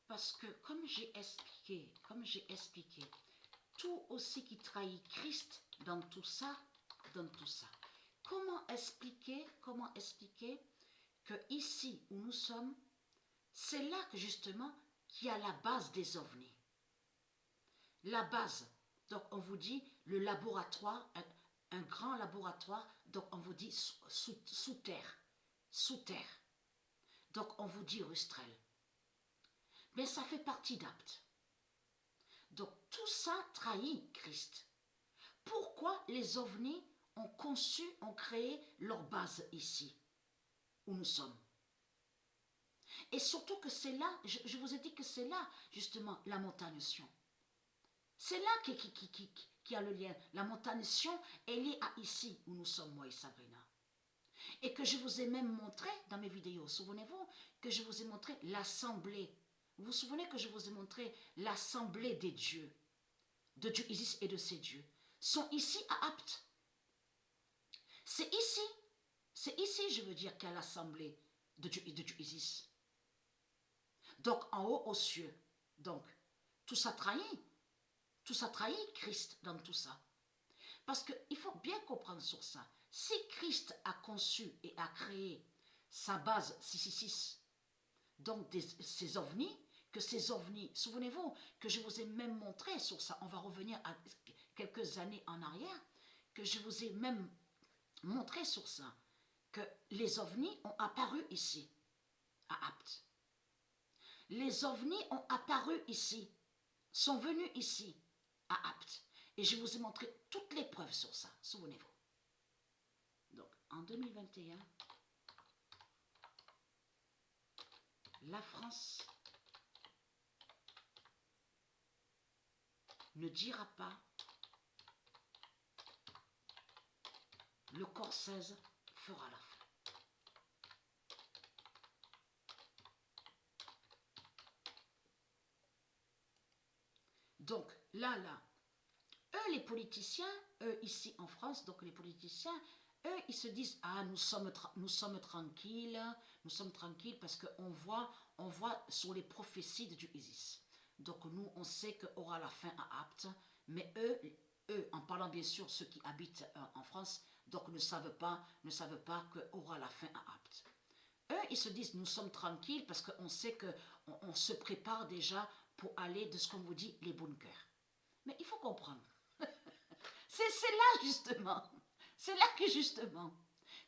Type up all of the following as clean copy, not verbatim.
Parce que comme j'ai expliqué, tout aussi qui trahit Christ dans tout ça, Comment expliquer que ici où nous sommes, c'est là que justement qu'il y a la base des ovnis. La base, donc on vous dit le laboratoire, un grand laboratoire, donc on vous dit sous terre. Donc on vous dit Rustrel. Mais ça fait partie d'Apt. Donc tout ça trahit Christ. Pourquoi les ovnis ont créé leur base ici, où nous sommes? Et surtout que c'est là, je vous ai dit que c'est là, justement, la montagne Sion. C'est là qui a le lien. La montagne Sion est liée à ici, où nous sommes, moi et Sabrina. Et que je vous ai même montré dans mes vidéos, souvenez-vous, que je vous ai montré l'assemblée. Vous vous souvenez que je vous ai montré l'assemblée des dieux, de Dieu Isis et de ses dieux, sont ici à Apt. C'est ici, je veux dire, qu'il y a l'assemblée de Dieu Isis. Donc, en haut aux cieux. Donc, tout ça trahit Christ dans tout ça. Parce qu'il faut bien comprendre sur ça. Si Christ a conçu et a créé sa base 666, donc ces ovnis, que ces ovnis, souvenez-vous que je vous ai même montré sur ça, on va revenir à quelques années en arrière, que je vous ai même montré sur ça, que les ovnis ont apparu ici, à Apt. Les ovnis ont apparu ici, sont venus ici, à Apt. Et je vous ai montré toutes les preuves sur ça, souvenez-vous. Donc, en 2021, la France ne dira pas le corps 16 fera la fin. Donc, là, eux, les politiciens, eux, ici en France, donc les politiciens, eux, ils se disent, ah, nous sommes tranquilles parce qu'on voit sur les prophéties de Dieu Isis. Donc, nous, on sait qu'il y aura la fin à Apt, mais eux, en parlant bien sûr ceux qui habitent en France, donc ne savent pas qu'il y aura la fin à Apt. Eux, ils se disent, nous sommes tranquilles parce qu'on sait qu'on se prépare déjà pour aller de ce qu'on vous dit, les bunkers. Mais il faut comprendre. C'est là justement,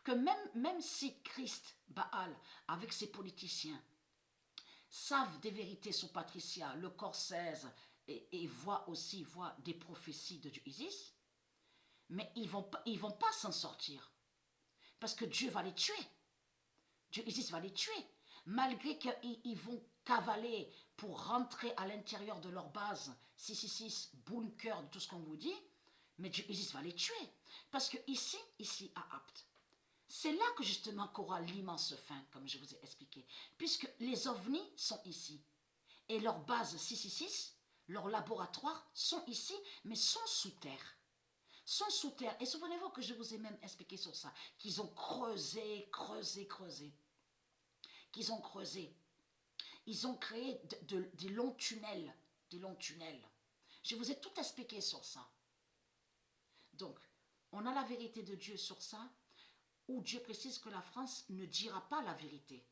que même si Christ, Baal, avec ses politiciens, savent des vérités sur Patricia, le corps 16, et voient des prophéties de Dieu Isis, mais ils vont pas s'en sortir. Parce que Dieu va les tuer. Dieu Isis va les tuer. Malgré qu'ils vont cavaler pour rentrer à l'intérieur de leur base 666, bunker, de tout ce qu'on vous dit, mais Dieu Isis va les tuer. Parce que ici à Apt, c'est là que justement qu'aura l'immense fin, comme je vous ai expliqué. Puisque les ovnis sont ici. Et leur base 666, leurs laboratoires sont ici, mais sont sous terre. Sont sous terre. Et souvenez-vous que je vous ai même expliqué sur ça, qu'ils ont creusé. Qu'ils ont creusé. Ils ont créé des longs tunnels. Je vous ai tout expliqué sur ça. Donc, on a la vérité de Dieu sur ça, où Dieu précise que la France ne dira pas la vérité.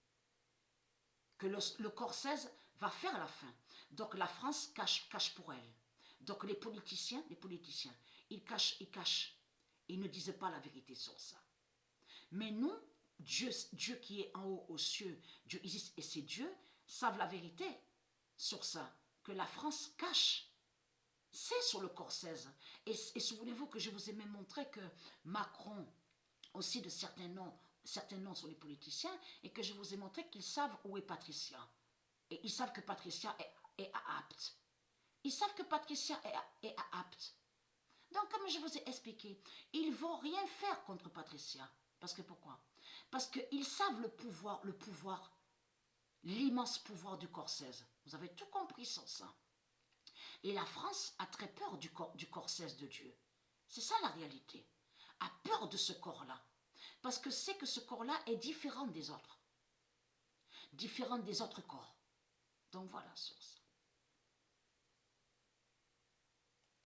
Que le corps 16 va faire la fin. Donc la France cache pour elle. Donc les politiciens, ils cachent. Ils ne disent pas la vérité sur ça. Mais nous, Dieu qui est en haut aux cieux, Dieu Isis et ses dieux, savent la vérité sur ça. Que la France cache. C'est sur le corps 16. Et souvenez-vous que je vous ai même montré que Macron, aussi de certains noms sur les politiciens, et que je vous ai montré qu'ils savent où est Patricia. Et ils savent que Patricia est à Apt. Ils savent que Patricia est à Apt. Donc, comme je vous ai expliqué, ils ne vont rien faire contre Patricia. Parce que pourquoi? Parce qu'ils savent le pouvoir, l'immense pouvoir du corps 16. Vous avez tout compris sur ça. Et la France a très peur du corps 16 de Dieu. C'est ça la réalité. A peur de ce corps-là. Parce que c'est que ce corps-là est différent des autres. Différent des autres corps. donc voilà, source.